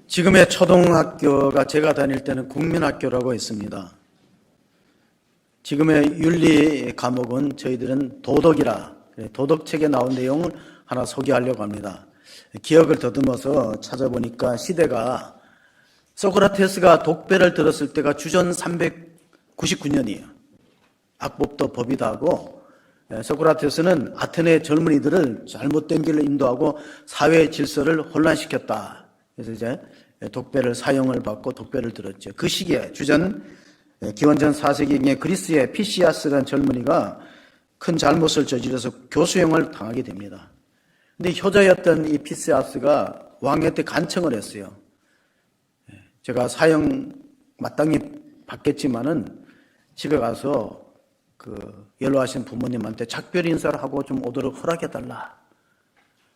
지금의 초등학교가 제가 다닐 때는 국민학교라고 했습니다. 지금의 윤리 과목은 저희들은 도덕이라, 도덕책에 나온 내용을 하나 소개하려고 합니다. 기억을 더듬어서 찾아보니까 시대가 소크라테스가 독배를 들었을 때가 주전 399년이에요. 악법도 법이다 하고, 소크라테스는 아테네 젊은이들을 잘못된 길로 인도하고 사회 질서를 혼란시켰다. 그래서 이제 독배를 사형을 받고 독배를 들었죠. 그 시기에 주전 기원전 4세기에 그리스의 피시아스라는 젊은이가 큰 잘못을 저질러서 교수형을 당하게 됩니다. 근데 효자였던 이 피시아스가 왕한테 간청을 했어요. 제가 사형 마땅히 받겠지만은 집에 가서 연로하신 부모님한테 작별 인사를 하고 좀 오도록 허락해달라.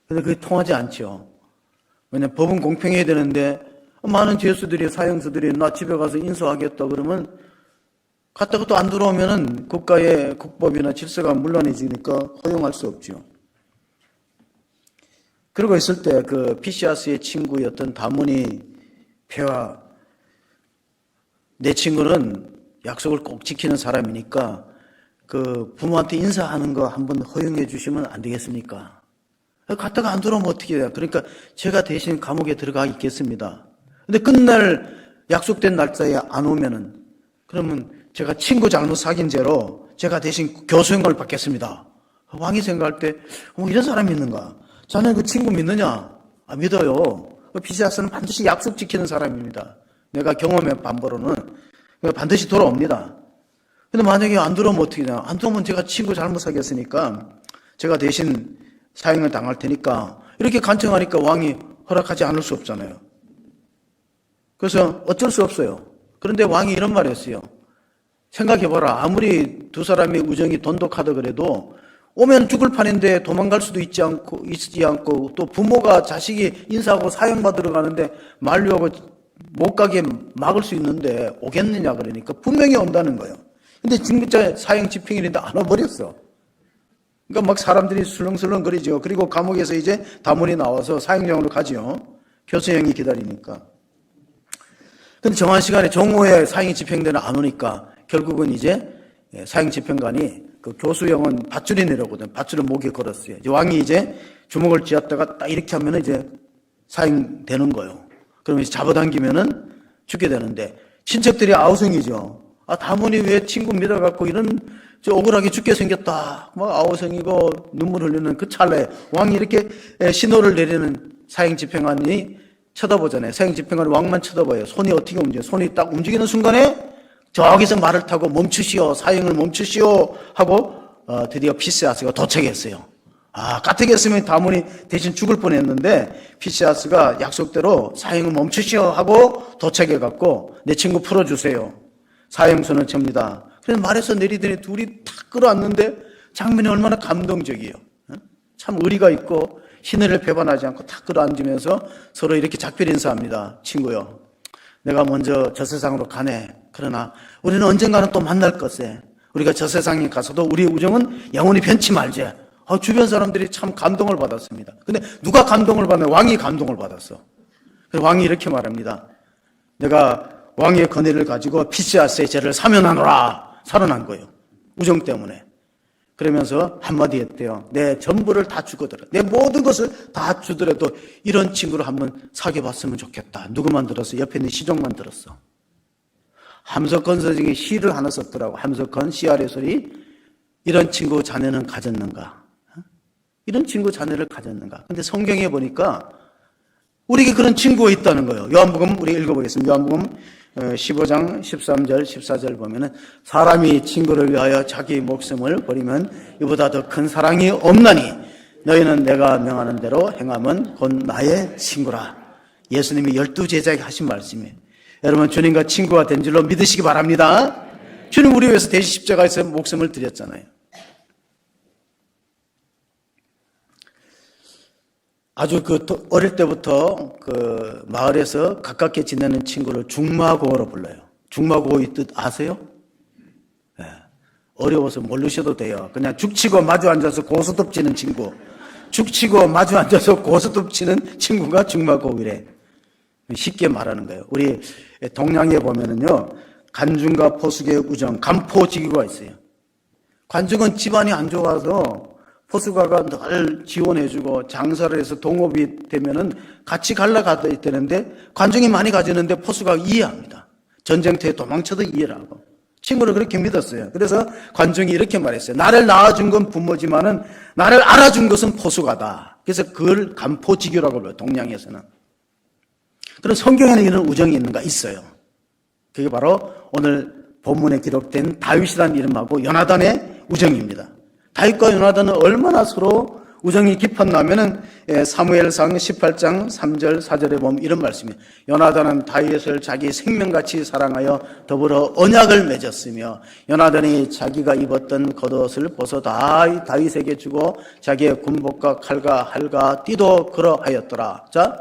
근데 그게 통하지 않죠. 왜냐면 법은 공평해야 되는데 많은 죄수들이 사형수들이 나 집에 가서 인사하겠다 그러면 갔다가 또 안 들어오면은 국가의 국법이나 질서가 문란해지니까 허용할 수 없죠. 그러고 있을 때 그 피시아스의 친구였던 다문이 폐하, 내 친구는 약속을 꼭 지키는 사람이니까 그 부모한테 인사하는 거 한번 허용해 주시면 안 되겠습니까? 갔다가 안 들어오면 어떻게 해요? 그러니까 제가 대신 감옥에 들어가 있겠습니다. 근데 끝날 약속된 날짜에 안 오면은 그러면 제가 친구 잘못 사귄 죄로 제가 대신 교수형을 받겠습니다. 왕이 생각할 때 이런 사람이 있는가? 자네 그 친구 믿느냐? 믿어요. 피시아스는 반드시 약속 지키는 사람입니다. 내가 경험해 반보로는 반드시 돌아옵니다. 근데 만약에 안 들어오면 어떻게 되냐? 안 들어오면 제가 친구 잘못 사귀었으니까 제가 대신 사형을 당할 테니까 이렇게 간청하니까 왕이 허락하지 않을 수 없잖아요. 그래서 어쩔 수 없어요. 그런데 왕이 이런 말을 했어요. 생각해봐라. 아무리 두 사람의 우정이 돈독하다 그래도 오면 죽을 판인데 도망갈 수도 있지 않고 또 부모가 자식이 인사하고 사형받으러 가는데 만류하고 못 가게 막을 수 있는데 오겠느냐 그러니까 분명히 온다는 거예요. 근데 진짜 사형 집행일인데 안 와버렸어. 그러니까 막 사람들이 술렁술렁 거리죠. 그리고 감옥에서 이제 다문이 나와서 사형장으로 가죠. 교수형이 기다리니까. 근데 정한 시간에 정오에 사형이 집행되는 안 오니까 결국은 이제 사형 집행관이 그 교수형은 밧줄이 내려오거든. 밧줄을 목에 걸었어요. 이제 왕이 이제 주먹을 쥐었다가 딱 이렇게 하면은 이제 사형되는 거예요. 그러면 이제 잡아당기면은 죽게 되는데 친척들이 아우성이죠. 다문이 왜 친구 믿어갖고 이런 억울하게 죽게 생겼다. 막 아우성이고 눈물 흘리는 그 찰나에 왕이 이렇게 신호를 내리는 사형 집행관이 쳐다보잖아요. 사형 집행관이 왕만 쳐다봐요. 손이 어떻게 움직여요? 손이 딱 움직이는 순간에 저기서 말을 타고 멈추시오. 사형을 멈추시오. 하고 드디어 피시아스가 도착했어요. 까뜩했으면 다문이 대신 죽을 뻔했는데 피시아스가 약속대로 사형을 멈추시오 하고 도착해갖고 내 친구 풀어주세요. 사형선을 칩니다. 그래서 말에서 내리더니 둘이 탁 끌어안는데 장면이 얼마나 감동적이에요. 참 의리가 있고 신의를 배반하지 않고 탁 끌어안으면서 서로 이렇게 작별 인사합니다. 친구요. 내가 먼저 저 세상으로 가네. 그러나 우리는 언젠가는 또 만날 것에 우리가 저 세상에 가서도 우리의 우정은 영원히 변치 말지. 주변 사람들이 참 감동을 받았습니다. 근데 누가 감동을 받냐? 왕이 감동을 받았어. 그래서 왕이 이렇게 말합니다. 내가 왕의 권위를 가지고 피시아스의 죄를 사면하노라. 살아난 거예요. 우정 때문에. 그러면서 한마디 했대요. 내 전부를 다 주거든. 내 모든 것을 다 주더라도 이런 친구를 한번 사귀어봤으면 좋겠다. 누구만 들었어? 옆에 있는 시종만 들었어. 함석헌 선생이 시를 하나 썼더라고. 함석헌 시아래 소리. 이런 친구 자네는 가졌는가? 이런 친구 자네를 가졌는가? 근데 성경에 보니까 우리에게 그런 친구가 있다는 거예요. 요한복음 우리 읽어보겠습니다. 요한복음 15장 13절 14절 보면은 사람이 친구를 위하여 자기 목숨을 버리면 이보다 더 큰 사랑이 없나니 너희는 내가 명하는 대로 행하면 곧 나의 친구라. 예수님이 12제자에게 하신 말씀이에요. 여러분 주님과 친구가 된 줄로 믿으시기 바랍니다. 주님 우리 위해서 대신 십자가에서 목숨을 드렸잖아요. 아주 어릴 때부터 마을에서 가깝게 지내는 친구를 중마고로 불러요. 중마고의 뜻 아세요? 네. 어려워서 모르셔도 돼요. 그냥 죽치고 마주 앉아서 고스톱 치는 친구. 죽치고 마주 앉아서 고스톱 치는 친구가 중마고이래. 쉽게 말하는 거예요. 우리 동양에 보면은요, 관중과 포수의 우정, 간포지교가 있어요. 관중은 집안이 안 좋아서 포수가가 늘 지원해주고 장사를 해서 동업이 되면은 같이 갈라가야 되는데 관중이 많이 가지는데 포수가 이해합니다. 전쟁터에 도망쳐도 이해를 하고. 친구를 그렇게 믿었어요. 그래서 관중이 이렇게 말했어요. 나를 낳아준 건 부모지만은 나를 알아준 것은 포수가다. 그래서 그걸 간포지교라고 불러요. 동양에서는. 그럼 성경에는 이런 우정이 있는가? 있어요. 그게 바로 오늘 본문에 기록된 다윗이라는 이름하고 요나단의 우정입니다. 다윗과 요나단은 얼마나 서로 우정이 깊었나면은 사무엘상 18장 3절 4절에 보면 이런 말씀이에요. 요나단은 다윗을 자기 생명같이 사랑하여 더불어 언약을 맺었으며 요나단이 자기가 입었던 겉옷을 벗어 다윗에게 주고 자기의 군복과 칼과 활과 띠도 그러하였더라. 자,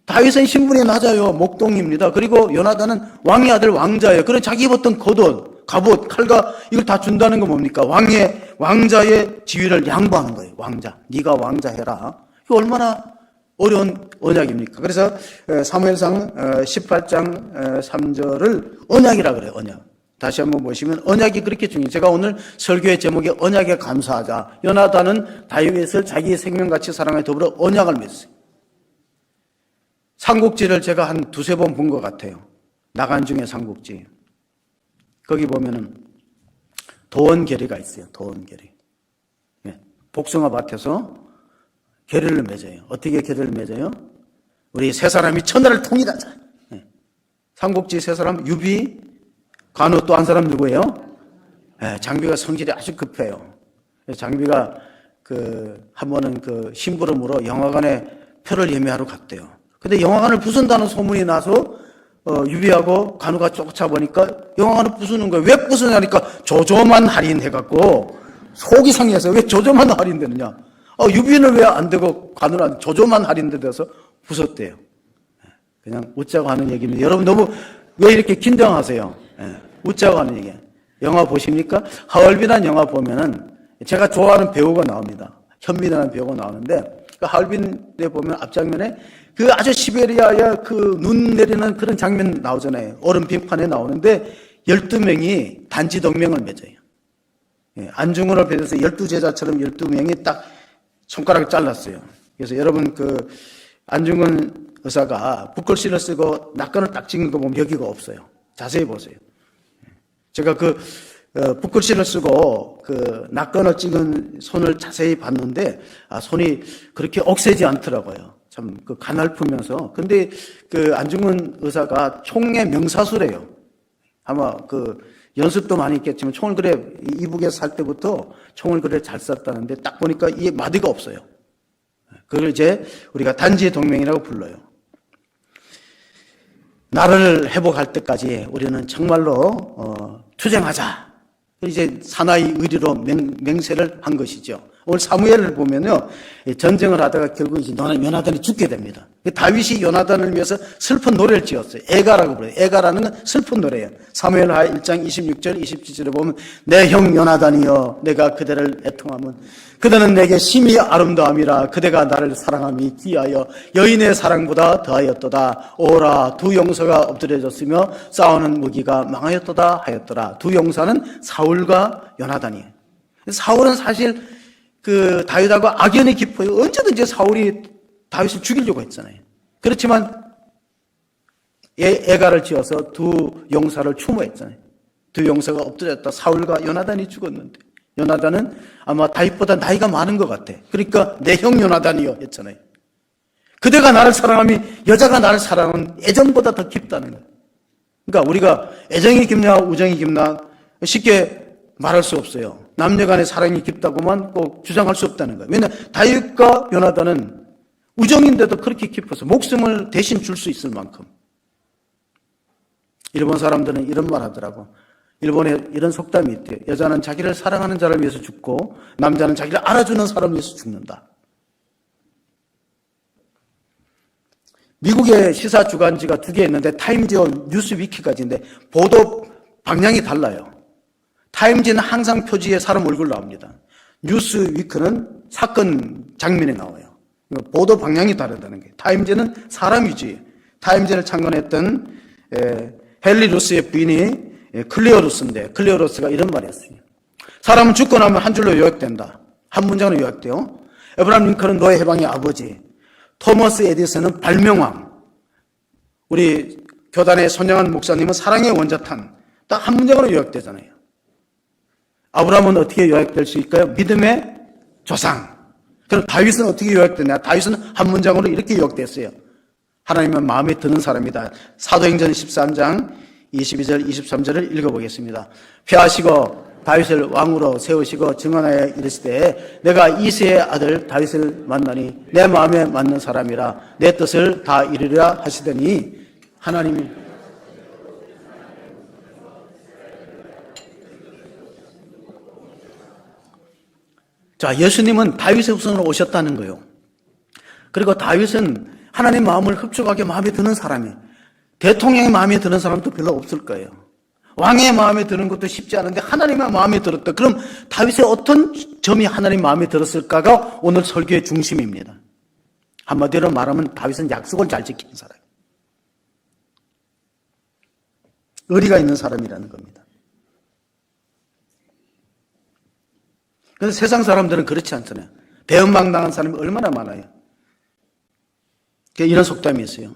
다윗은 신분이 낮아요. 목동입니다. 그리고 요나단은 왕의 아들 왕자예요. 그래 자기 입었던 겉옷, 갑옷, 칼과 이걸 다 준다는 건 뭡니까? 왕자의 지위를 양보하는 거예요. 왕자. 네가 왕자 해라. 이거 얼마나 어려운 언약입니까? 그래서 사무엘상 18장 3절을 언약이라 그래요. 언약. 다시 한번 보시면 언약이 그렇게 중요해요. 제가 오늘 설교의 제목이 언약에 감사하자. 요나단은 다윗을 자기의 생명같이 사랑하여 더불어 언약을 맺었어요. 삼국지를 제가 한 두세 번 본 것 같아요. 나간 중에 삼국지. 거기 보면은 도원결의가 있어요. 도원결의. 복숭아 밭에서 결의를 맺어요. 어떻게 결의를 맺어요? 우리 세 사람이 천하를 통일하자. 삼국지 세 사람 유비, 관우 또 한 사람 누구예요? 장비가 성질이 아주 급해요. 장비가 한 번은 심부름으로 영화관에 표를 예매하러 갔대요. 근데 영화관을 부순다는 소문이 나서 유비하고 관우가 쫓아보니까 영화관을 부수는 거예요. 왜 부수냐니까 조조만 할인해갖고 속이 상해서 왜 조조만 할인되느냐. 유비는 왜 안 되고 관우는 조조만 할인돼서 부쉈대요. 그냥 웃자고 하는 얘기입니다. 여러분 너무 왜 이렇게 긴장하세요? 웃자고 하는 얘기예요. 영화 보십니까? 하얼빈이라는 영화 보면은 제가 좋아하는 배우가 나옵니다. 현빈이라는 배우가 나오는데 그 하얼빈에 보면 앞장면에 그 아주 시베리아의 눈 내리는 그런 장면 나오잖아요. 얼음 빙판에 나오는데 12명이 단지 동맹을 맺어요. 안중근을 배워서 12제자처럼 12명이 딱 손가락을 잘랐어요. 그래서 여러분 안중근 의사가 붓글씨를 쓰고 낙관을 딱 찍는 거 보면 여기가 없어요. 자세히 보세요. 제가 붓글씨를 쓰고 낙관을 찍은 손을 자세히 봤는데 손이 그렇게 억세지 않더라고요. 참 가냘프면서. 근데 안중근 의사가 총의 명사수래요. 아마 연습도 많이 있겠지만 총을 그래 이북에서 살 때부터 총을 그래 잘 쐈다는데 딱 보니까 이게 마디가 없어요. 그걸 이제 우리가 단지의 동맹이라고 불러요. 나라를 회복할 때까지 우리는 정말로 투쟁하자. 이제 사나이 의리로 맹세를 한 것이죠. 오늘 사무엘을 보면요, 전쟁을 하다가 결국 이제 요나단이 죽게 됩니다. 다윗이 요나단을 위해서 슬픈 노래를 지었어요. 애가라고 불러요. 애가라는 건 슬픈 노래예요. 사무엘하 1장 26절, 27절에 보면 내 형 요나단이여, 내가 그대를 애통하면 그대는 내게 심히 아름다움이라. 그대가 나를 사랑함이 귀하여 여인의 사랑보다 더하였도다. 오라, 두 용사가 엎드려졌으며 싸우는 무기가 망하였도다 하였더라. 두 용사는 사울과 요나단이에요. 사울은 사실 다윗하고 악연이 깊어요. 언제든지 사울이 다윗을 죽이려고 했잖아요. 그렇지만 애가를 지어서 두 용사를 추모했잖아요. 두 용사가 엎드렸다. 사울과 요나단이 죽었는데 요나단은 아마 다윗보다 나이가 많은 것 같아. 그러니까 내 형 요나단이요 했잖아요. 그대가 나를 사랑하며 여자가 나를 사랑하는 애정보다 더 깊다는 거예요. 그러니까 우리가 애정이 깊냐 우정이 깊나 쉽게 말할 수 없어요. 남녀 간의 사랑이 깊다고만 꼭 주장할 수 없다는 거예요. 왜냐하면 다윗과 요나단은 우정인데도 그렇게 깊어서 목숨을 대신 줄 수 있을 만큼. 일본 사람들은 이런 말 하더라고. 일본에 이런 속담이 있대요. 여자는 자기를 사랑하는 자를 위해서 죽고 남자는 자기를 알아주는 사람을 위해서 죽는다. 미국의 시사 주간지가 두 개 있는데 타임지와 뉴스위키까지인데 보도 방향이 달라요. 타임지는 항상 표지에 사람 얼굴 나옵니다. 뉴스위크는 사건 장면에 나와요. 보도 방향이 다르다는 거예요. 타임지는 사람 위주예요. 타임즈를 창건했던 헨리 루스의 부인이 클레어 루스인데, 클레어 루스가 이런 말이었어요. 사람은 죽고 나면 한 줄로 요약된다. 한 문장으로 요약돼요. 에브라함 링컨은 노예 해방의 아버지, 토머스 에디슨은 발명왕, 우리 교단의 손영한 목사님은 사랑의 원자탄. 딱 한 문장으로 요약되잖아요. 아브라함은 어떻게 요약될 수 있을까요? 믿음의 조상. 그럼 다윗은 어떻게 요약되냐? 다윗은 한 문장으로 이렇게 요약됐어요. 하나님은 마음에 드는 사람이다. 사도행전 13장 22절 23절을 읽어보겠습니다. 폐하시고 다윗을 왕으로 세우시고 증언하여 이르시되 내가 이새의 아들 다윗을 만나니 내 마음에 맞는 사람이라 내 뜻을 다 이루리라 하시더니 하나님이 자, 예수님은 다윗의 후손으로 오셨다는 거예요. 그리고 다윗은 하나님 마음을 흡족하게 마음에 드는 사람이에요. 대통령의 마음에 드는 사람도 별로 없을 거예요. 왕의 마음에 드는 것도 쉽지 않은데 하나님의 마음에 들었다. 그럼 다윗의 어떤 점이 하나님 마음에 들었을까가 오늘 설교의 중심입니다. 한마디로 말하면 다윗은 약속을 잘 지키는 사람. 의리가 있는 사람이라는 겁니다. 그런데 세상 사람들은 그렇지 않잖아요. 배은망당한 사람이 얼마나 많아요. 이런 속담이 있어요.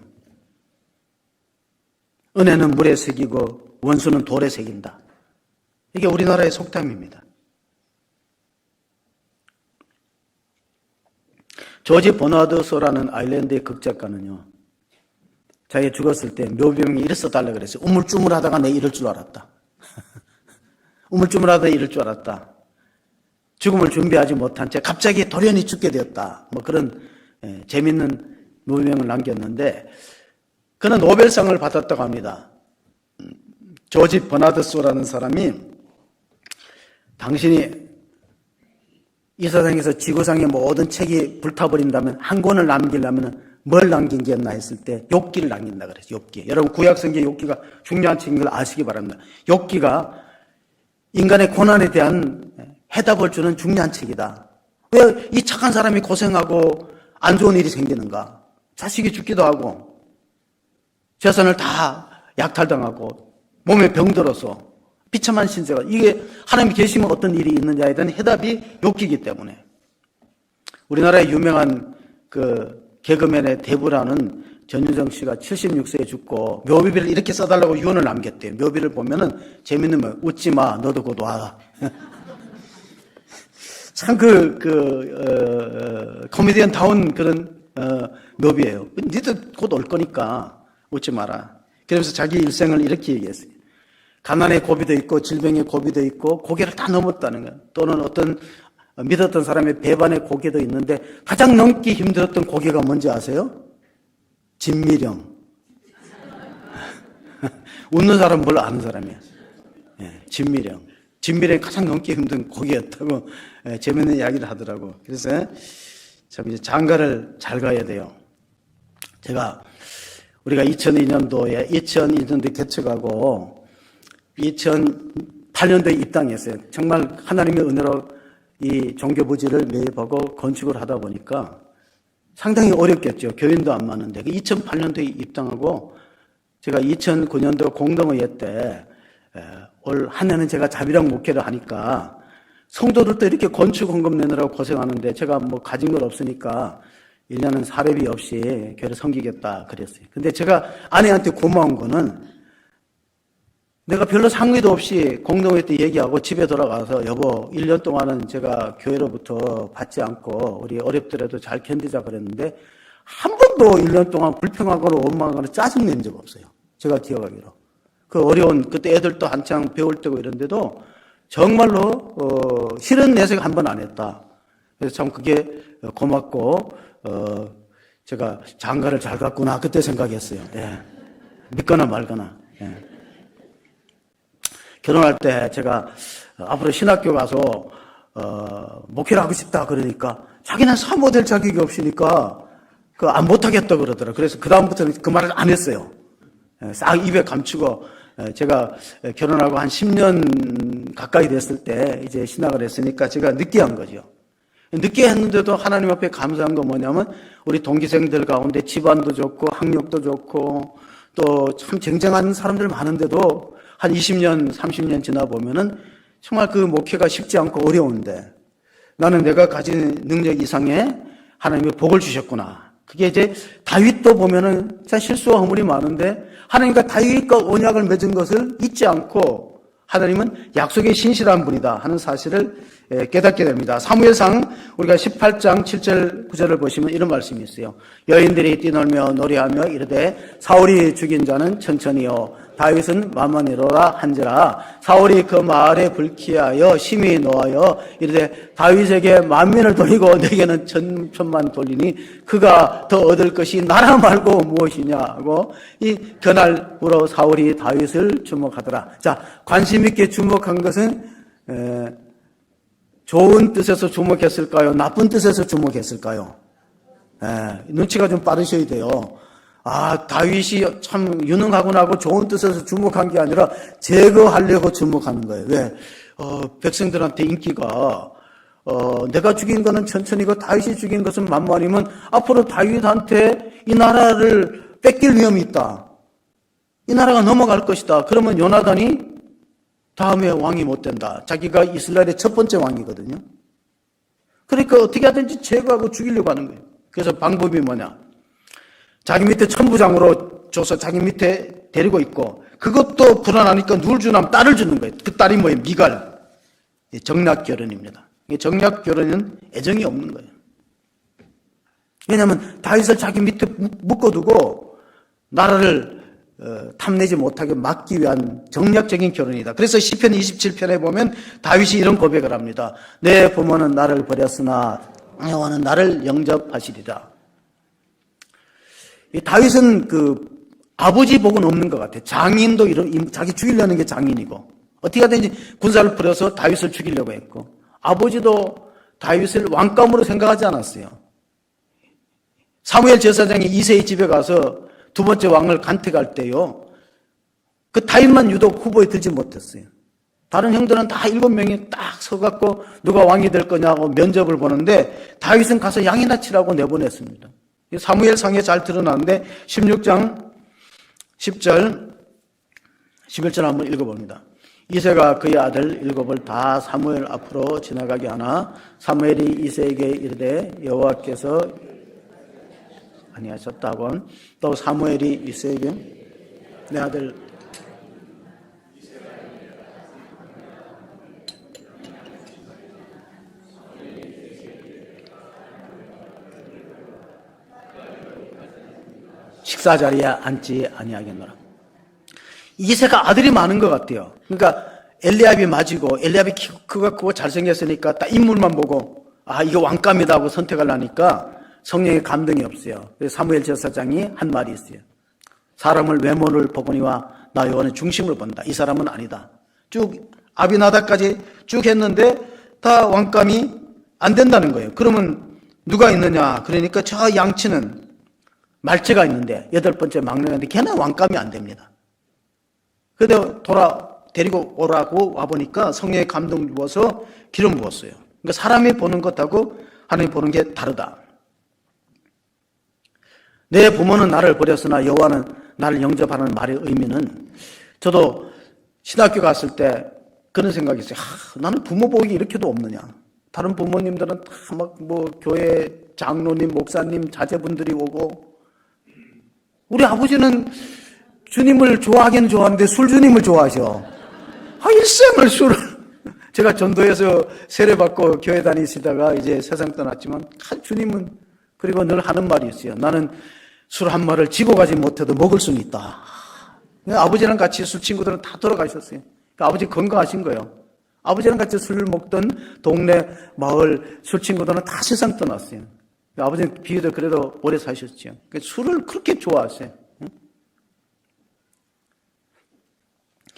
은혜는 물에 새기고 원수는 돌에 새긴다. 이게 우리나라의 속담입니다. 조지 버나드 소라는 아일랜드의 극작가는요, 자기가 죽었을 때 묘비명이 이래 써달라 그랬어요. 우물쭈물하다가 내 이럴 줄 알았다. 우물쭈물하다가 이럴 줄 알았다. 죽음을 준비하지 못한 채 갑자기 돌연히 죽게 되었다. 뭐 그런 재밌는 묘비명을 남겼는데, 그는 노벨상을 받았다고 합니다. 조지 버나드 소라는 사람이 당신이 이 세상에서 지구상의 모든 책이 불타버린다면 한 권을 남기려면 뭘 남긴 게 없나 했을 때 욥기를 남긴다 그랬어요. 욥기. 여러분 구약성경 욥기가 중요한 책인 걸 아시기 바랍니다. 욥기가 인간의 고난에 대한 해답을 주는 중요한 책이다. 왜 이 착한 사람이 고생하고 안 좋은 일이 생기는가? 자식이 죽기도 하고 재산을 다 약탈당하고 몸에 병들어서 비참한 신세가, 이게 하나님이 계시면 어떤 일이 있느냐에 대한 해답이 욥기이기 때문에. 우리나라의 유명한 그 개그맨의 대부라는 전유정 씨가 76세에 죽고 묘비를 이렇게 써달라고 유언을 남겼대요. 묘비를 보면은 재밌는 말, 웃지 마, 너도 곧 와. 참 코미디언 다운 그런 묘비예요. 니들 곧 올 거니까 웃지 마라. 그러면서 자기 일생을 이렇게 얘기했어요. 가난의 고비도 있고 질병의 고비도 있고 고개를 다 넘었다는 거예요. 또는 어떤 믿었던 사람의 배반의 고개도 있는데 가장 넘기 힘들었던 고개가 뭔지 아세요? 진미령. 웃는 사람은 별로 아는 사람이에요. 진미령. 진미령이 가장 넘기 힘든 고개였다고 재밌는 이야기를 하더라고. 그래서 참 이제 장가를 잘 가야 돼요. 우리가 2002년도에 개척하고 2008년도에 입당했어요. 정말 하나님의 은혜로 이 종교부지를 매입하고 건축을 하다 보니까 상당히 어렵겠죠. 교인도 안 많은데. 2008년도에 입당하고 제가 2009년도 공동의회 때 올 한 해는 제가 자비랑 목회를 하니까 성도들도 이렇게 건축 헌금 내느라고 고생하는데 제가 뭐 가진 건 없으니까 1년은 사례비 없이 교회를 섬기겠다 그랬어요. 근데 제가 아내한테 고마운 거는 내가 별로 상의도 없이 공동회 때 얘기하고 집에 돌아가서 여보 1년 동안은 제가 교회로부터 받지 않고 우리 어렵더라도 잘 견디자 그랬는데 한 번도 1년 동안 불평하거나 원망하거나 짜증낸 적 없어요. 제가 기억하기로. 그 어려운 그때 애들도 한창 배울 때고 이런데도 정말로 싫은 내색 한 번 안 했다. 그래서 참 그게 고맙고 제가 장가를 잘 갔구나 그때 생각했어요. 예. 믿거나 말거나. 예. 결혼할 때 제가 앞으로 신학교 가서 목회를 하고 싶다 그러니까 자기는 사모 될 자격이 없으니까 안 못하겠다 그러더라. 그래서 그 다음부터는 그 말을 안 했어요. 싹 입에 감추고 제가 결혼하고 한 10년 가까이 됐을 때 이제 신학을 했으니까 제가 느끼한 거죠. 늦게 했는데도 하나님 앞에 감사한 건 뭐냐면 우리 동기생들 가운데 집안도 좋고 학력도 좋고 또 참 쟁쟁한 사람들 많은데도 한 20년, 30년 지나 보면은 정말 그 목회가 쉽지 않고 어려운데 나는 내가 가진 능력 이상의 하나님의 복을 주셨구나. 그게 이제 다윗도 보면은 참 실수와 허물이 많은데 하나님과 다윗과 언약을 맺은 것을 잊지 않고 하나님은 약속에 신실한 분이다 하는 사실을 깨닫게 됩니다. 사무엘상 우리가 18장 7절 9절을 보시면 이런 말씀이 있어요. 여인들이 뛰놀며 노래하며 이르되 사울이 죽인 자는 천천히요 다윗은 만만히로라 한지라. 사울이 그 마을에 불쾌하여 심히 노하여 이르되 다윗에게 만민을 돌리고 내게는 천만 돌리니 그가 더 얻을 것이 나라 말고 무엇이냐 하고 이 그날부로 사울이 다윗을 주목하더라. 자, 관심 있게 주목한 것은 좋은 뜻에서 주목했을까요? 나쁜 뜻에서 주목했을까요? 눈치가 좀 빠르셔야 돼요. 다윗이 참 유능하구나 하고 좋은 뜻에서 주목한 게 아니라 제거하려고 주목하는 거예요. 왜? 백성들한테 인기가 내가 죽인 거는 천천히고 다윗이 죽인 것은 만만이면 앞으로 다윗한테 이 나라를 뺏길 위험이 있다. 이 나라가 넘어갈 것이다. 그러면 요나단이 다음에 왕이 못 된다. 자기가 이스라엘의 첫 번째 왕이거든요. 그러니까 어떻게 하든지 제거하고 죽이려고 하는 거예요. 그래서 방법이 뭐냐? 자기 밑에 천부장으로 줘서 자기 밑에 데리고 있고 그것도 불안하니까 누굴 주냐면 딸을 주는 거예요. 그 딸이 뭐예요? 미갈. 정략결혼입니다. 정략결혼은 애정이 없는 거예요. 왜냐하면 다윗을 자기 밑에 묶어두고 나라를 탐내지 못하게 막기 위한 정략적인 결혼이다. 그래서 시편 27편에 보면 다윗이 이런 고백을 합니다. 내 부모는 나를 버렸으나 여호와는 나를 영접하시리라. 이 다윗은 그 아버지 복은 없는 것 같아요. 장인도 자기 죽이려는 게 장인이고 어떻게 하든지 군사를 풀어서 다윗을 죽이려고 했고 아버지도 다윗을 왕감으로 생각하지 않았어요. 사무엘 제사장이 이새의 집에 가서 두 번째 왕을 간택할 때요. 그 다윗만 유독 후보에 들지 못했어요. 다른 형들은 다 7명이 딱 서갖고 누가 왕이 될 거냐고 면접을 보는데 다윗은 가서 양이나 치라고 내보냈습니다. 사무엘상에 잘 드러나는데 16장 10절 11절 한번 읽어봅니다. 이새가 그의 아들 7을 다 사무엘 앞으로 지나가게 하나 사무엘이 이새에게 이르되 여호와께서 아니하셨다고 또 사무엘이 이새에게 내 아들 식사 자리에 앉지 아니하겠노라. 이새가 아들이 많은 것 같아요. 그러니까 엘리압이 맞이고 엘리압이 크고 크고 잘생겼으니까 딱 인물만 보고 이거 왕감이다 하고 선택을 하니까 성령의 감동이 없어요. 그래서 사무엘 제사장이 한 말이 있어요. 사람을 외모를 보거니와 나 여호와는 중심을 본다. 이 사람은 아니다. 쭉 아비나답까지 쭉 했는데 다 왕감이 안 된다는 거예요. 그러면 누가 있느냐? 그러니까 저 양치는 말째가 있는데 8번째 막내인데 걔는 왕감이 안 됩니다. 그런데 데리고 오라고 와보니까 성령의 감동 부어서 기름 부었어요. 그러니까 사람이 보는 것하고 하나님 보는 게 다르다. 내 부모는 나를 버렸으나 여호와는 나를 영접하는 말의 의미는 저도 신학교 갔을 때 그런 생각이 있어요. 나는 부모 복이 이렇게도 없느냐. 다른 부모님들은 다 막 교회 장로님, 목사님, 자제분들이 오고 우리 아버지는 주님을 좋아하긴 좋아하는데 술주님을 좋아하셔. 일생을 술을. 제가 전도에서 세례받고 교회 다니시다가 이제 세상 떠났지만 주님은 그리고 늘 하는 말이 있어요. 나는 술 한 마를 지고 가지 못해도 먹을 수는 있다. 아버지랑 같이 술 친구들은 다 돌아가셨어요. 그러니까 아버지 건강하신 거예요. 아버지랑 같이 술을 먹던 동네 마을 술 친구들은 다 세상 떠났어요. 아버지는 비교도 그래도 오래 사셨죠. 술을 그렇게 좋아하세요.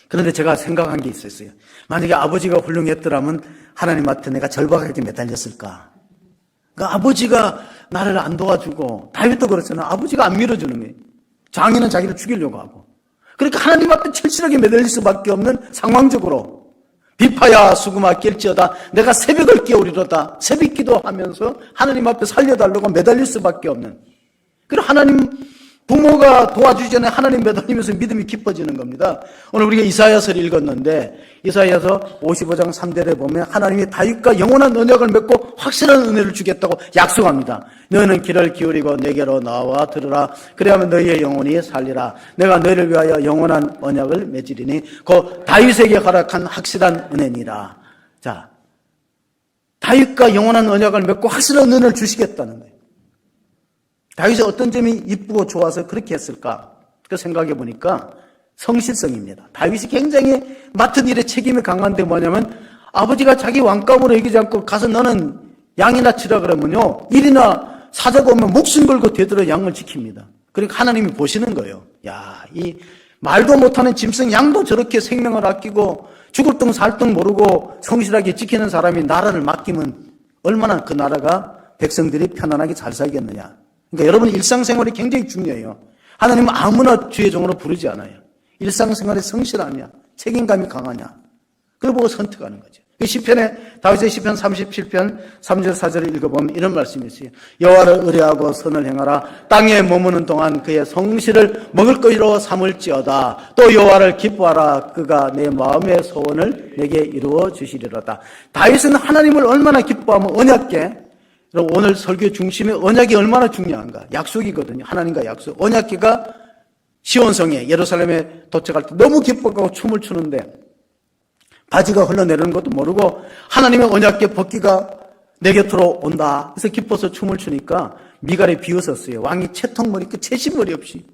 그런데 제가 생각한 게 있었어요. 만약에 아버지가 훌륭했더라면 하나님한테 내가 절박하게 매달렸을까? 그러니까 아버지가 나를 안 도와주고 다윗도 그렇잖아. 아버지가 안 밀어주는 거예요. 장인은 자기를 죽이려고 하고. 그러니까 하나님 앞에 철실하게 매달릴 수밖에 없는 상황적으로. 비파야 수구마 깰지어다. 내가 새벽을 깨우리로다. 새벽 기도하면서 하나님 앞에 살려달라고 매달릴 수밖에 없는. 그리고 하나님 부모가 도와주기 전에 하나님 매달리면서 믿음이 깊어지는 겁니다. 오늘 우리가 이사야서를 읽었는데 이사야서 55장 3절에 보면 하나님이 다윗과 영원한 언약을 맺고 확실한 은혜를 주겠다고 약속합니다. 너희는 귀를 기울이고 내게로 나와 들으라. 그래야만 너희의 영혼이 살리라. 내가 너희를 위하여 영원한 언약을 맺으리니 그 다윗에게 허락한 확실한 은혜니라. 자, 다윗과 영원한 언약을 맺고 확실한 은혜를 주시겠다는 거예요. 다윗의 어떤 점이 이쁘고 좋아서 그렇게 했을까? 그 생각해 보니까 성실성입니다. 다윗이 굉장히 맡은 일에 책임이 강한데 뭐냐면 아버지가 자기 왕감으로 여기지 않고 가서 너는 양이나 치라 그러면요. 일이나 사자가 오면 목숨 걸고 되도록 양을 지킵니다. 그러니까 하나님이 보시는 거예요. 야, 이 말도 못하는 짐승 양도 저렇게 생명을 아끼고 죽을 둥 살 둥 모르고 성실하게 지키는 사람이 나라를 맡기면 얼마나 그 나라가 백성들이 편안하게 잘 살겠느냐. 그러니까 여러분 일상생활이 굉장히 중요해요. 하나님은 아무나 주의 종으로 부르지 않아요. 일상생활에 성실하냐, 책임감이 강하냐, 그걸 보고 선택하는 거죠. 다윗의 시편 37편 3절 4절을 읽어보면 이런 말씀이 있어요. 여호와를 의뢰하고 선을 행하라. 땅에 머무는 동안 그의 성실을 먹을 거리로 삼을지어다. 또 여호와를 기뻐하라. 그가 내 마음의 소원을 내게 이루어 주시리로다. 다윗은 하나님을 얼마나 기뻐하면 언약궤, 오늘 설교의 중심에 언약이 얼마나 중요한가. 약속이거든요. 하나님과 약속. 언약궤가 시온성에 예루살렘에 도착할 때 너무 기뻐하고 춤을 추는데 바지가 흘러내리는 것도 모르고 하나님의 언약궤 벗기가 내 곁으로 온다. 그래서 기뻐서 춤을 추니까 미갈이 비웃었어요. 왕이 채통머리 끝 채신머리 없이.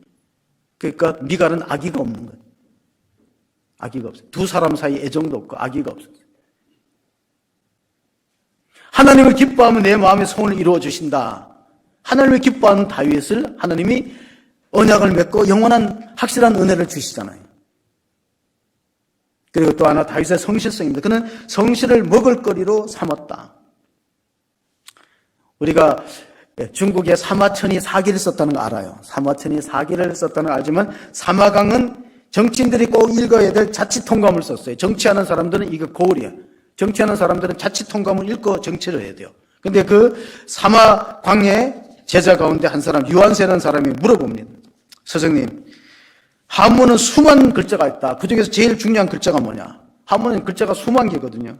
그러니까 미갈은 아기가 없는 거예요. 아기가 없어요. 두 사람 사이 애정도 없고 아기가 없어요. 하나님을 기뻐하면 내 마음의 소원을 이루어 주신다. 하나님을 기뻐하는 다윗을 하나님이 언약을 맺고 영원한 확실한 은혜를 주시잖아요. 그리고 또 하나 다윗의 성실성입니다. 그는 성실을 먹을거리로 삼았다. 우리가 중국에 사마천이 사기를 썼다는 거 알아요. 사마천이 사기를 썼다는 거 알지만 사마강은 정치인들이 꼭 읽어야 될 자치통감을 썼어요. 정치하는 사람들은 이거 고울이에요. 정치하는 사람들은 자치통감을 읽고 정치를 해야 돼요. 근데 그 사마광의 제자 가운데 한 사람, 유한세라는 사람이 물어봅니다. 선생님, 한문은 수만 글자가 있다. 그 중에서 제일 중요한 글자가 뭐냐? 한문은 글자가 수만 개거든요.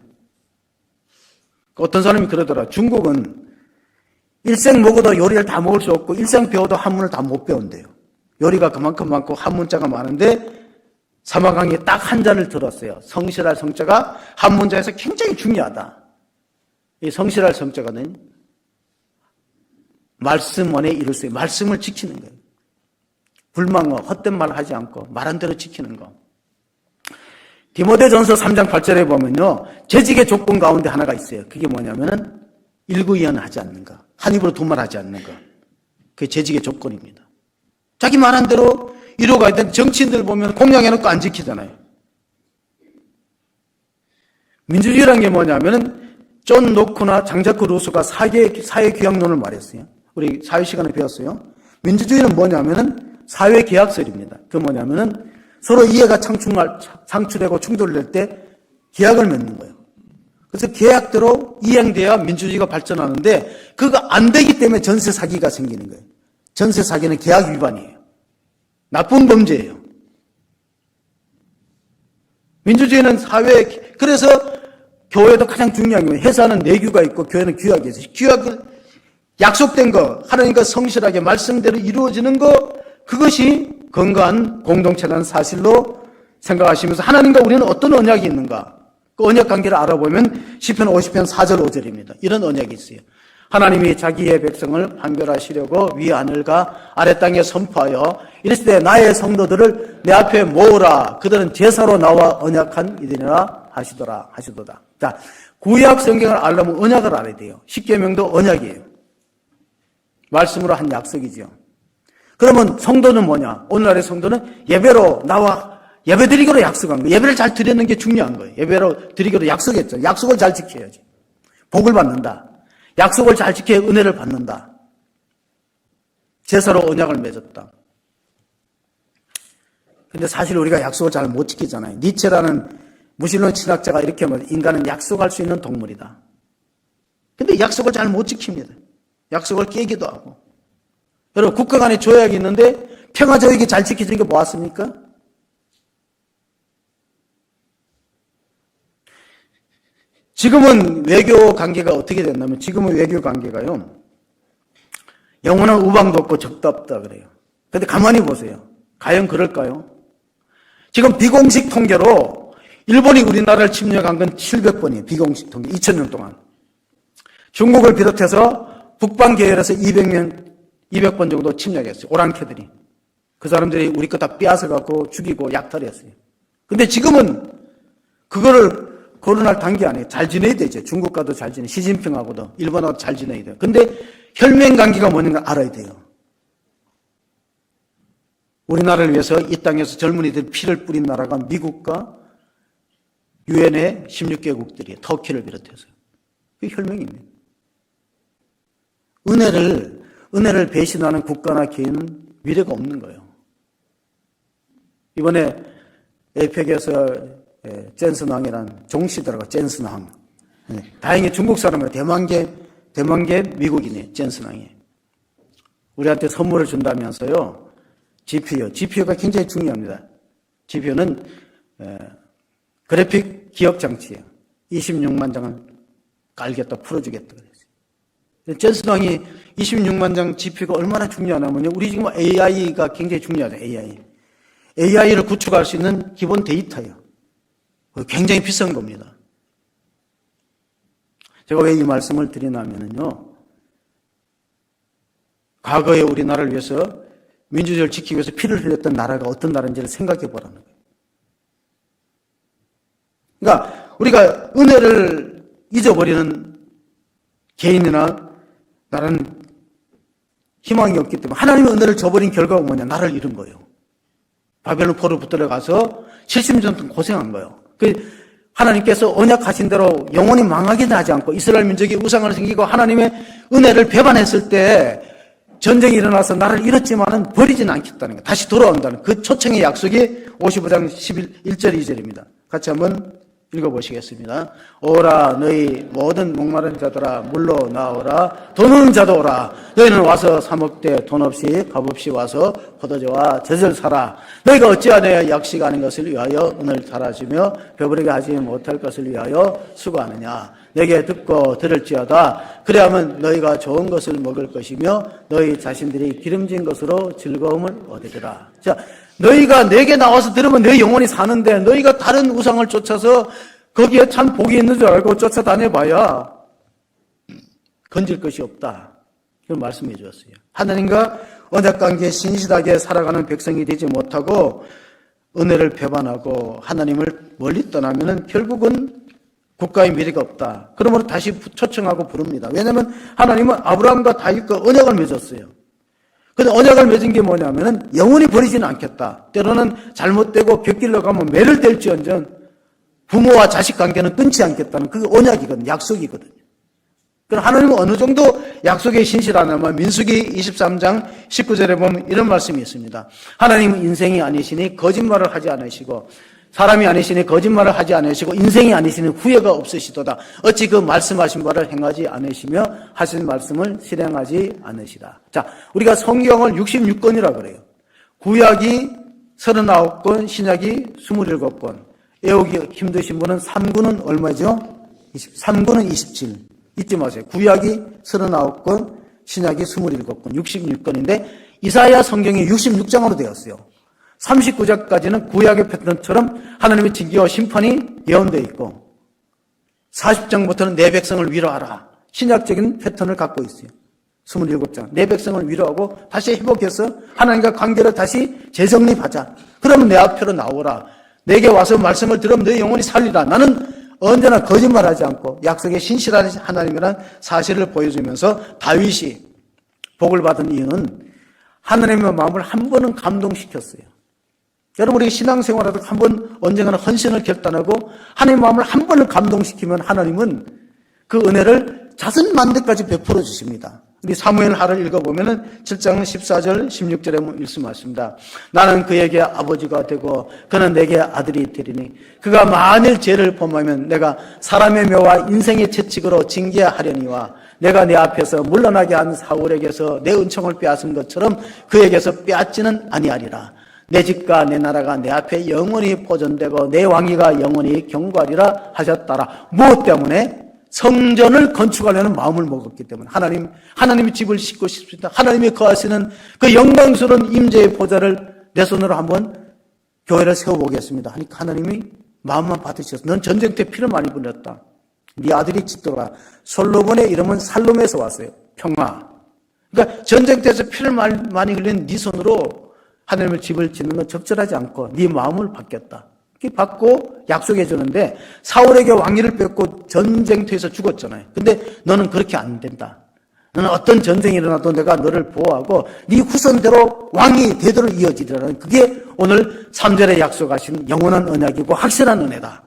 어떤 사람이 그러더라. 중국은 일생 먹어도 요리를 다 먹을 수 없고 일생 배워도 한문을 다 못 배운대요. 요리가 그만큼 많고 한문자가 많은데 사마강이 딱 한 자를 들었어요. 성실할 성자가 한 문자에서 굉장히 중요하다. 이 성실할 성자가는 말씀 원에 이룰 수 있는 말씀을 지키는 거예요. 불망어, 헛된 말 하지 않고 말한 대로 지키는 거. 디모데전서 3장 8절에 보면요. 재직의 조건 가운데 하나가 있어요. 그게 뭐냐면은 일구이연하지 않는 거. 한 입으로 두 말 하지 않는 거. 그게 재직의 조건입니다. 자기 말한 대로 이루어가야 되는데 정치인들 보면 공약해놓고 안 지키잖아요. 민주주의라는 게 뭐냐면은 존 노크나 장자크 루소가 사회규약론을 말했어요. 우리 사회 시간에 배웠어요. 민주주의는 뭐냐면은 사회계약설입니다. 그 뭐냐면은 서로 이해가 상충되고 충돌될 때 계약을 맺는 거예요. 그래서 계약대로 이행돼야 민주주의가 발전하는데 그거 안 되기 때문에 전세 사기가 생기는 거예요. 전세 사기는 계약 위반이에요. 나쁜 범죄예요. 민주주의는 그래서 교회도 가장 중요한 게 회사는 내규가 있고 교회는 규약이 있어요. 규약을 약속된 거, 하나님과 성실하게 말씀대로 이루어지는 거, 그것이 건강한 공동체라는 사실로 생각하시면서 하나님과 우리는 어떤 언약이 있는가? 그 언약 관계를 알아보면 시편 50편 4절 5절입니다. 이런 언약이 있어요. 하나님이 자기의 백성을 판결하시려고 위하늘과 아래 땅에 선포하여 이르시되 나의 성도들을 내 앞에 모으라. 그들은 제사로 나와 언약한 이들이라 하시도다. 자, 구약 성경을 알려면 언약을 알아야 돼요. 십계명도 언약이에요. 말씀으로 한 약속이죠. 그러면 성도는 뭐냐? 오늘날의 성도는 예배로 나와 예배 드리기로 약속한 거예요. 예배를 잘 드리는 게 중요한 거예요. 예배로 드리기로 약속했죠. 약속을 잘 지켜야지. 복을 받는다. 약속을 잘 지켜야 은혜를 받는다. 제사로 언약을 맺었다. 근데 사실 우리가 약속을 잘 못 지키잖아요. 니체라는 무신론 신학자가 이렇게 말해요. 인간은 약속할 수 있는 동물이다. 근데 약속을 잘 못 지킵니다. 약속을 깨기도 하고. 여러분, 국가 간에 조약이 있는데 평화조약이 잘 지켜지는 게 뭐았습니까? 지금은 외교 관계가 어떻게 됐냐면, 지금은 외교 관계가요, 영원한 우방도 없고 적도 없다 그래요. 근데 가만히 보세요. 과연 그럴까요? 지금 비공식 통계로 일본이 우리나라를 침략한 건 700번이에요. 비공식 통계. 2000년 동안. 중국을 비롯해서 북방 계열에서 200번 정도 침략했어요. 오랑캐들이. 그 사람들이 우리 거 다 빼앗아갖고 죽이고 약탈했어요. 근데 지금은 그거를 거론할 단계 아니에요. 잘 지내야 되죠. 중국과도 잘 지내. 시진핑하고도 일본하고도 잘 지내야 돼요. 근데 혈맹관계가 뭐냐는 걸 알아야 돼요. 우리나라를 위해서 이 땅에서 젊은이들 피를 뿌린 나라가 미국과 유엔의 16개국들이에요. 터키를 비롯해서. 그게 혈맹입니다. 은혜를 배신하는 국가나 개인은 미래가 없는 거예요. 이번에 에이펙에서 젠슨왕이라는 종씨더라고요. 젠슨왕. 다행히 중국 사람은 대만계 미국인이에요. 젠슨왕이. 우리한테 선물을 준다면서요. GPU가 굉장히 중요합니다. GPU는 그래픽 기억 장치예요. 26만 장을 깔겠다, 풀어주겠다 그랬어요. 젠슨왕이 26만 장 GPU가 얼마나 중요하냐면요. 우리 지금 AI가 굉장히 중요하죠. AI를 구축할 수 있는 기본 데이터예요. 굉장히 비싼 겁니다. 제가 왜 이 말씀을 드리냐면요. 과거에 우리나라를 위해서 민주주의를 지키기 위해서 피를 흘렸던 나라가 어떤 나라인지를 생각해 보라는 거예요. 그러니까 우리가 은혜를 잊어버리는 개인이나 나라는 희망이 없기 때문에 하나님의 은혜를 저버린 결과가 뭐냐? 나를 잃은 거예요. 바벨론 포로 붙들어 가서 70년 동안 고생한 거예요. 하나님께서 언약하신 대로 영원히 망하기는 하지 않고 이스라엘 민족이 우상을 섬기고 하나님의 은혜를 배반했을 때 전쟁이 일어나서 나를 잃었지만은 버리지는 않겠다는 거예요. 다시 돌아온다는 그 초청의 약속이 55장 1절 2절입니다. 같이 한번 읽어보시겠습니다. 오라 너희 모든 목마른 자들아 물로 나오라 돈 없는 자도 오라 너희는 와서 사 먹되 돈 없이 값 없이 와서 포도주와 젖을 사라 너희가 어찌하여 약식 아닌 것을 위하여 은을 달아주며 배부르게 하지 못할 것을 위하여 수고하느냐 내게 듣고 들을지어다 그래야면 너희가 좋은 것을 먹을 것이며 너희 자신들이 기름진 것으로 즐거움을 얻으리라. 자, 너희가 내게 나와서 들으면 너희 영혼이 사는데 너희가 다른 우상을 쫓아서 거기에 참 복이 있는 줄 알고 쫓아다녀봐야 건질 것이 없다. 이런 말씀해 주었어요. 하나님과 언약관계에 신실하게 살아가는 백성이 되지 못하고 은혜를 배반하고 하나님을 멀리 떠나면 결국은 국가의 미래가 없다. 그러므로 다시 초청하고 부릅니다. 왜냐하면 하나님은 아브라함과 다윗과 언약을 맺었어요. 근데 언약을 맺은 게 뭐냐면은 영원히 버리지는 않겠다. 때로는 잘못되고 곁길로 가면 매를 댈지언정 부모와 자식 관계는 끊지 않겠다는 그게 언약이거든요. 약속이거든요. 그럼 하나님은 어느 정도 약속에 신실하냐면 민수기 23장 19절에 보면 이런 말씀이 있습니다. 하나님은 인생이 아니시니 거짓말을 하지 않으시고 사람이 아니시니 거짓말을 하지 않으시고 인생이 아니시니 후회가 없으시도다. 어찌 그 말씀하신 바를 행하지 않으시며 하신 말씀을 실행하지 않으시다. 자, 우리가 성경을 66권이라 그래요. 구약이 39권, 신약이 27권. 외우기 힘드신 분은 3구는 얼마죠? 3구는 27. 잊지 마세요. 구약이 39권, 신약이 27권, 66권인데 이사야 성경이 66장으로 되었어요. 39장까지는 구약의 패턴처럼 하나님의 징계와 심판이 예언되어 있고 40장부터는 내 백성을 위로하라. 신약적인 패턴을 갖고 있어요. 27장. 내 백성을 위로하고 다시 회복해서 하나님과 관계를 다시 재정립하자. 그러면 내 앞으로 나오라. 내게 와서 말씀을 들으면 내 영혼이 살리라. 나는 언제나 거짓말하지 않고 약속에 신실한 하나님이라는 사실을 보여주면서 다윗이 복을 받은 이유는 하나님의 마음을 한 번은 감동시켰어요. 여러분 우리 신앙생활에도 한 번 언젠가는 헌신을 결단하고 하나님의 마음을 한 번을 감동시키면 하나님은 그 은혜를 자선만대까지 베풀어 주십니다. 우리 사무엘하를 읽어보면은 7장 14절 16절에 말씀하십니다. 나는 그에게 아버지가 되고 그는 내게 아들이 되리니 그가 만일 죄를 범하면 내가 사람의 묘와 인생의 채찍으로 징계하려니와 내가 내 앞에서 물러나게 한 사울에게서 내 은총을 빼앗은 것처럼 그에게서 빼앗지는 아니하리라. 내 집과 내 나라가 내 앞에 영원히 보존되고 내 왕위가 영원히 경고하리라 하셨더라. 무엇 때문에? 성전을 건축하려는 마음을 먹었기 때문에 하나님의 집을 짓고 싶습니다. 하나님이 거하시는 그 영광스러운 임재의 보좌를 내 손으로 한번 교회를 세워보겠습니다. 하니까 하나님이 마음만 받으셔서 넌 전쟁 때 피를 많이 흘렸다. 네 아들이 짓더라. 솔로몬의 이름은 살롬에서 왔어요. 평화. 그러니까 전쟁 때에서 피를 많이 흘린 네 손으로 하나님의 집을 짓는 건 적절하지 않고 네 마음을 받겠다. 받고 약속해 주는데 사울에게 왕위를 뺏고 전쟁터에서 죽었잖아요. 근데 너는 그렇게 안 된다. 너는 어떤 전쟁이 일어나도 내가 너를 보호하고 네 후손대로 왕이 되도록 이어지리라는 그게 오늘 3절에 약속하신 영원한 언약이고 확실한 은혜다.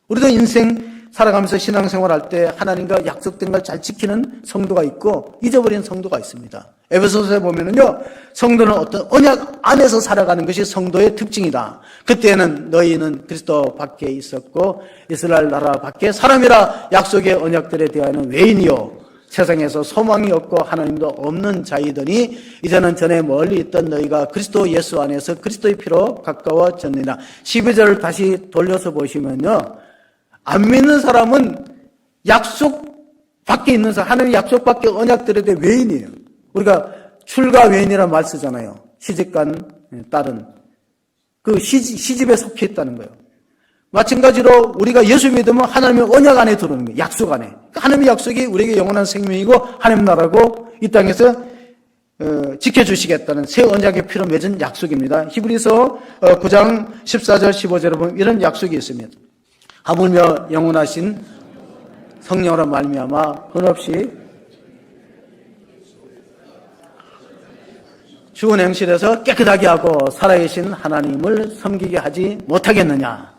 우리도 인생 살아가면서 신앙생활할 때 하나님과 약속된 걸 잘 지키는 성도가 있고 잊어버린 성도가 있습니다. 에베소서에 보면은요, 성도는 어떤 언약 안에서 살아가는 것이 성도의 특징이다. 그때는 너희는 그리스도 밖에 있었고 이스라엘 나라 밖에 사람이라 약속의 언약들에 대하여는 외인이요 세상에서 소망이 없고 하나님도 없는 자이더니 이제는 전에 멀리 있던 너희가 그리스도 예수 안에서 그리스도의 피로 가까워졌느니라. 12절을 다시 돌려서 보시면요, 안 믿는 사람은 약속 밖에 있는 사람, 하나님의 약속 밖에 언약들에 대해 외인이에요. 우리가 출가 외인이라는 말 쓰잖아요. 시집간 딸은 그 시집에 속해 있다는 거예요. 마찬가지로 우리가 예수 믿으면 하나님의 언약 안에 들어오는 거예요. 약속 안에. 하나님의 약속이 우리에게 영원한 생명이고 하나님 나라고 이 땅에서 지켜주시겠다는 새 언약의 피로 맺은 약속입니다. 히브리서 9장 14절 15절에 보면 이런 약속이 있습니다. 하물며 영원하신 성령으로 말미암아 한없이 죽은 행실에서 깨끗하게 하고 살아계신 하나님을 섬기게 하지 못하겠느냐.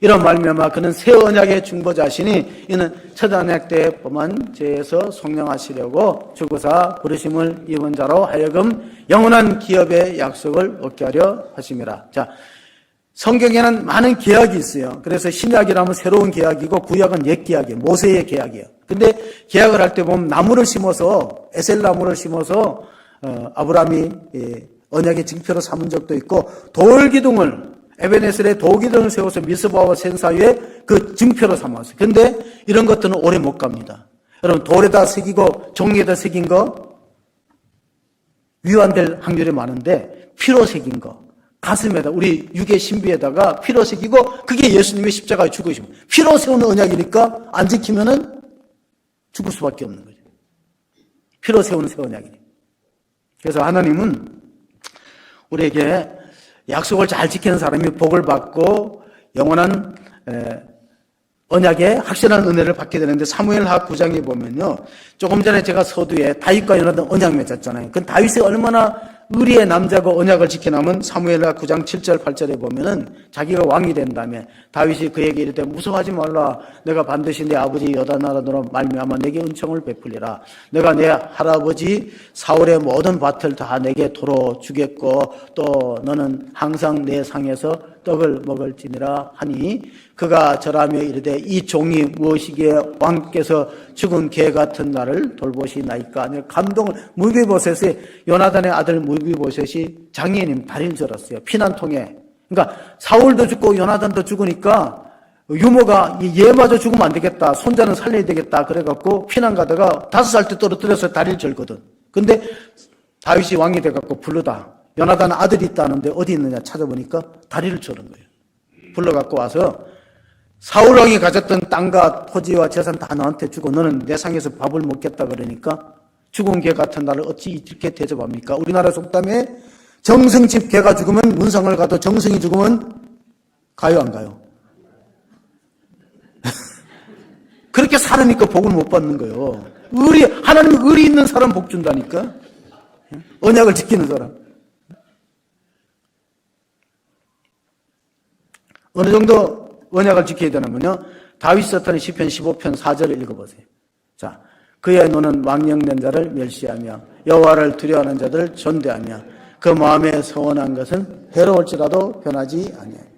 이런 말미암아 그는 새 언약의 중보자시니 이는 첫 언약 때 범한 죄에서 속량하시려고 죽으사 부르심을 입은 자로 하여금 영원한 기업의 약속을 얻게 하려 하심이라. 자, 성경에는 많은 계약이 있어요. 그래서 신약이라면 새로운 계약이고 구약은 옛 계약이에요. 모세의 계약이에요. 근데 계약을 할 때 보면 나무를 심어서 에셀 나무를 심어서 아브라함이 언약의 징표로 삼은 적도 있고 돌기둥을 에베네셀에 돌기둥을 세워서 미스바와 센사위에 그 징표로 삼았어요. 근데 이런 것들은 오래 못 갑니다. 여러분 돌에다 새기고 종이에다 새긴 거 위완될 확률이 많은데 피로 새긴 거 가슴에다 우리 육의 신비에다가 피로 새기고 그게 예수님의 십자가에 죽으시고 피로 세우는 언약이니까 안 지키면은 죽을 수밖에 없는 거죠. 피로 세우는 새 언약이니까. 그래서 하나님은 우리에게 약속을 잘 지키는 사람이 복을 받고 영원한 언약의 확실한 은혜를 받게 되는데 사무엘하 9장에 보면요. 조금 전에 제가 서두에 다윗과 요나단 언약 맺었잖아요. 그건 다윗이 얼마나 의리의 남자고 언약을 지키냐면 사무엘하 9장 7절 8절에 보면은 자기가 왕이 된 다음에 다윗이 그에게 이르되 무서워하지 말라. 내가 반드시 내 아버지 여다나라로 말미암아 내게 은총을 베풀리라. 내가 내 할아버지 사울의 모든 밭을 다 내게 도로 주겠고 또 너는 항상 내 상에서 떡을 먹을지니라 하니 그가 절하며 이르되 이 종이 무엇이기에 왕께서 죽은 개 같은 나를 돌보시나이까. 감동을 무비보셋이 요나단의 아들 무비보셋이 장애인 다리를 절었어요. 피난통에. 그러니까 사울도 죽고 요나단도 죽으니까 유모가 얘마저 죽으면 안 되겠다. 손자는 살려야 되겠다. 그래갖고 피난 가다가 5살 때 떨어뜨려서 다리를 절거든. 근데 다윗이 왕이 돼갖고 부르다. 요나단 아들이 있다는데 어디 있느냐 찾아보니까 다리를 절은 거예요. 불러갖고 와서 사울 왕이 가졌던 땅과 토지와 재산 다 너한테 주고 너는 내 상에서 밥을 먹겠다 그러니까 죽은 개 같은 나를 어찌 이렇게 대접합니까? 우리나라 속담에 정승집 개가 죽으면 문상을 가도 정승이 죽으면 가요 안 가요? 그렇게 살으니까 복을 못 받는 거예요. 하나님이 의리 있는 사람 복 준다니까. 언약을 지키는 사람. 어느 정도 언약을 지켜야 되냐면요. 다윗 썼던 시편 15편 4절을 읽어보세요. 자, 그의 눈은 망령된 자를 멸시하며 여호와를 두려워하는 자들을 존대하며 그 마음에 서원한 것은 해로울지라도 변하지 아니하니.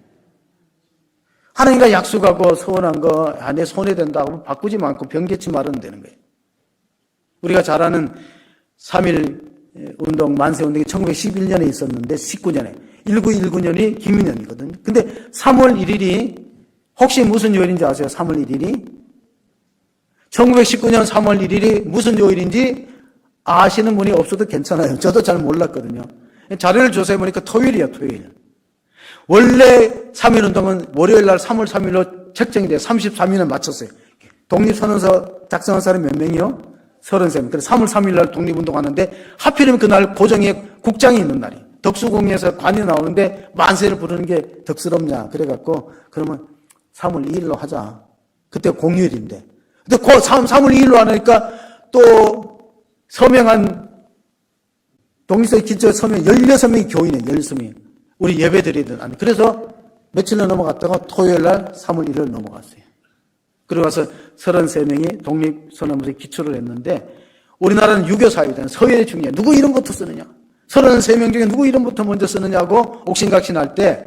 하나님과 약속하고 서원한 거 내 손에 된다고 바꾸지 않고 변개치 말은 되는 거예요. 우리가 잘 아는 3.1 운동, 만세운동이 1911년에 있었는데 19년에 1919년이 김인년이거든요. 근데 3월 1일이 혹시 무슨 요일인지 아세요? 3월 1일이 1919년 3월 1일이 무슨 요일인지 아시는 분이 없어도 괜찮아요. 저도 잘 몰랐거든요. 자료를 조사해 보니까 토요일이야, 토요일. 원래 3.1운동은 월요일 날 3월 3일로 책정이 돼요. 33일을 맞췄어요. 독립선언서 작성한 사람이 몇 명이요? 33명. 그래서 3월 3일 날 독립운동하는데 하필이면 그날 고정에 국장이 있는 날이. 덕수궁에서 관이 나오는데 만세를 부르는 게 덕스럽냐. 그래갖고 그러면 3월 2일로 하자. 그때 공휴일인데. 근데 3월 2일로 하니까 또 서명한 독립선언 기초에 서명 16명이 교인이에요. 16명이. 우리 예배 드리던 안. 그래서 며칠로 넘어갔다가 토요일 날 3월 1일 넘어갔어요. 그러고 와서 33명이 독립선언문서에 기초를 했는데 우리나라는 유교사회잖아요. 서열이 중요해요. 누구 이름부터 쓰느냐. 33명 중에 누구 이름부터 먼저 쓰느냐고 옥신각신할 때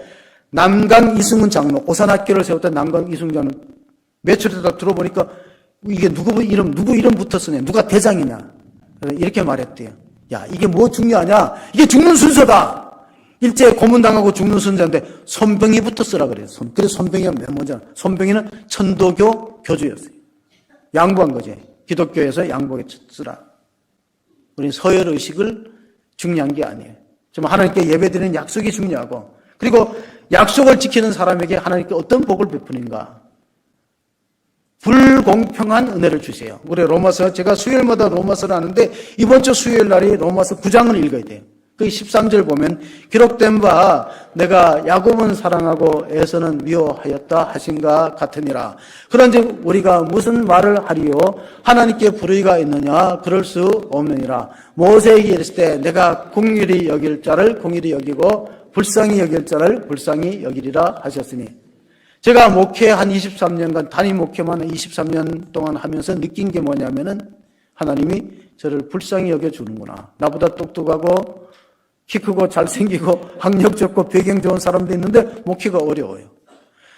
남강 이승훈 장로, 오산학교를 세웠던 남강 이승훈 장로 매출에다 들어보니까 이게 누구 이름부터 쓰냐. 누가 대장이냐. 이렇게 말했대요. 야, 이게 뭐 중요하냐. 이게 죽는 순서다. 일제 고문당하고 죽는 순서인데 손병희부터 쓰라 그래요. 그래서 손병희가 맨 먼저. 손병희는 천도교 교주였어요. 양보한 거지. 기독교에서 양보하게 쓰라. 우리는 서열의식을 중요한 게 아니에요. 좀 하나님께 예배드리는 약속이 중요하고 그리고 약속을 지키는 사람에게 하나님께 어떤 복을 베푸는가. 불공평한 은혜를 주세요. 우리 로마서, 제가 수요일마다 로마서를 하는데 이번 주 수요일 날이 로마서 9장을 읽어야 돼요. 그 13절 보면 기록된 바 내가 야곱은 사랑하고 에서는 미워하였다 하신가 같으니라. 그런즉 우리가 무슨 말을 하리요? 하나님께 불의가 있느냐? 그럴 수 없느니라. 모세에게 이르실 때 내가 긍휼히 여길 자를 긍휼히 여기고 불쌍히 여길 자를 불쌍히 여기리라 하셨으니 제가 목회 한 23년간 단임 목회만 23년 동안 하면서 느낀 게 뭐냐면은 하나님이 저를 불쌍히 여겨주는구나. 나보다 똑똑하고 키 크고 잘생기고 학력 좋고 배경 좋은 사람도 있는데 목회가 어려워요.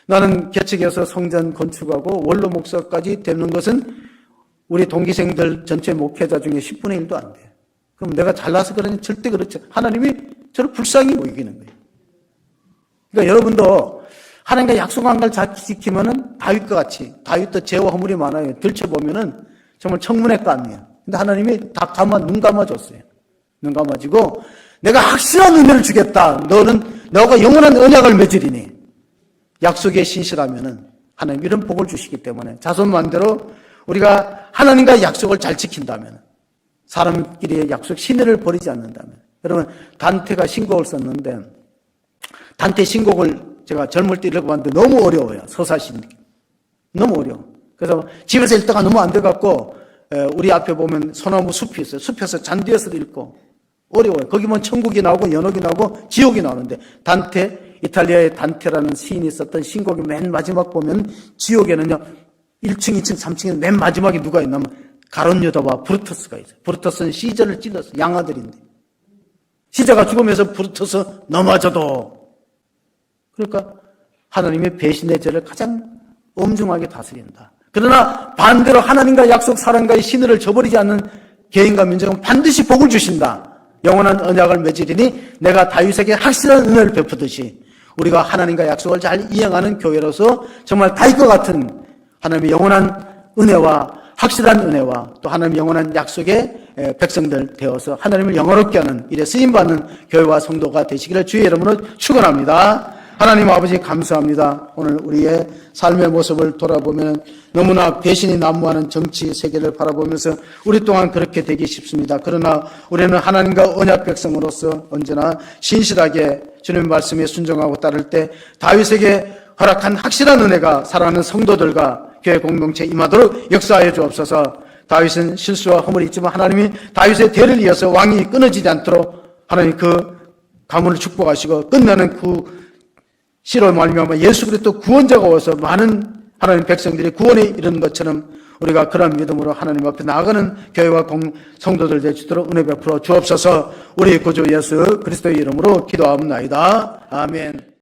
나는 개척에서 성전 건축하고 원로 목사까지 되는 것은 우리 동기생들 전체 목회자 중에 10분의 1도 안 돼요. 그럼 내가 잘나서 그러니 절대 그렇지. 하나님이 저를 불쌍히 여기는 거예요. 그러니까 여러분도 하나님과 약속한 걸 잘 지키면은 다윗과 같이, 다윗도 죄와 허물이 많아요. 들춰보면은 정말 청문회 감이에요. 근데 하나님이 눈 감아줬어요. 눈 감아지고 내가 확실한 은혜를 주겠다. 너가 영원한 언약을 맺으리니. 약속에 신실하면은 하나님 이런 복을 주시기 때문에 자손만대로 우리가 하나님과 약속을 잘 지킨다면 사람끼리의 약속 신뢰를 버리지 않는다면 여러분 단테가 신곡을 썼는데 단테 신곡을 제가 젊을 때 읽어봤는데 너무 어려워요. 서사시는 너무 어려워. 그래서 집에서 읽다가 너무 안 돼갖고 우리 앞에 보면 소나무 숲이 있어요. 숲에서 잔디에서도 읽고 어려워요. 거기 보면 천국이 나오고 연옥이 나오고 지옥이 나오는데 단테, 이탈리아의 단테라는 시인이 썼던 신곡의 맨 마지막 보면 지옥에는요 1층, 2층, 3층에 맨 마지막에 누가 있냐면 가론유다와 브루터스가 있어요. 브루터스는 시저를 찔렀어요. 양아들인데 시저가 죽으면서 브루터스 넘어져도 그러니까 하나님의 배신의 죄를 가장 엄중하게 다스린다. 그러나 반대로 하나님과 약속 사랑과의 신의를 저버리지 않는 개인과 민족은 반드시 복을 주신다. 영원한 언약을 맺으리니 내가 다윗에게 확실한 은혜를 베푸듯이 우리가 하나님과 약속을 잘 이행하는 교회로서 정말 다윗과 같은 하나님의 영원한 은혜와 확실한 은혜와 또 하나님의 영원한 약속의 백성들 되어서 하나님을 영화롭게 하는 일에 쓰임받는 교회와 성도가 되시기를 주의 이름으로 축원합니다. 하나님 아버지 감사합니다. 오늘 우리의 삶의 모습을 돌아보면 너무나 배신이 난무하는 정치 세계를 바라보면서 우리 또한 그렇게 되기 쉽습니다. 그러나 우리는 하나님과 언약 백성으로서 언제나 신실하게 주님 말씀에 순종하고 따를 때 다윗에게 허락한 확실한 은혜가 사랑하는 성도들과 교회 공동체에 임하도록 역사하여 주옵소서. 다윗은 실수와 허물이 있지만 하나님이 다윗의 대를 이어서 왕이 끊어지지 않도록 하나님 그 가문을 축복하시고 끝내는 그 시로 말미암아 예수 그리스도 구원자가 와서 많은 하나님 백성들이 구원에 이르는 것처럼 우리가 그런 믿음으로 하나님 앞에 나아가는 교회와 성도들 될 수 있도록 은혜 베풀어 주옵소서. 우리 구주 예수 그리스도의 이름으로 기도하옵나이다. 아멘.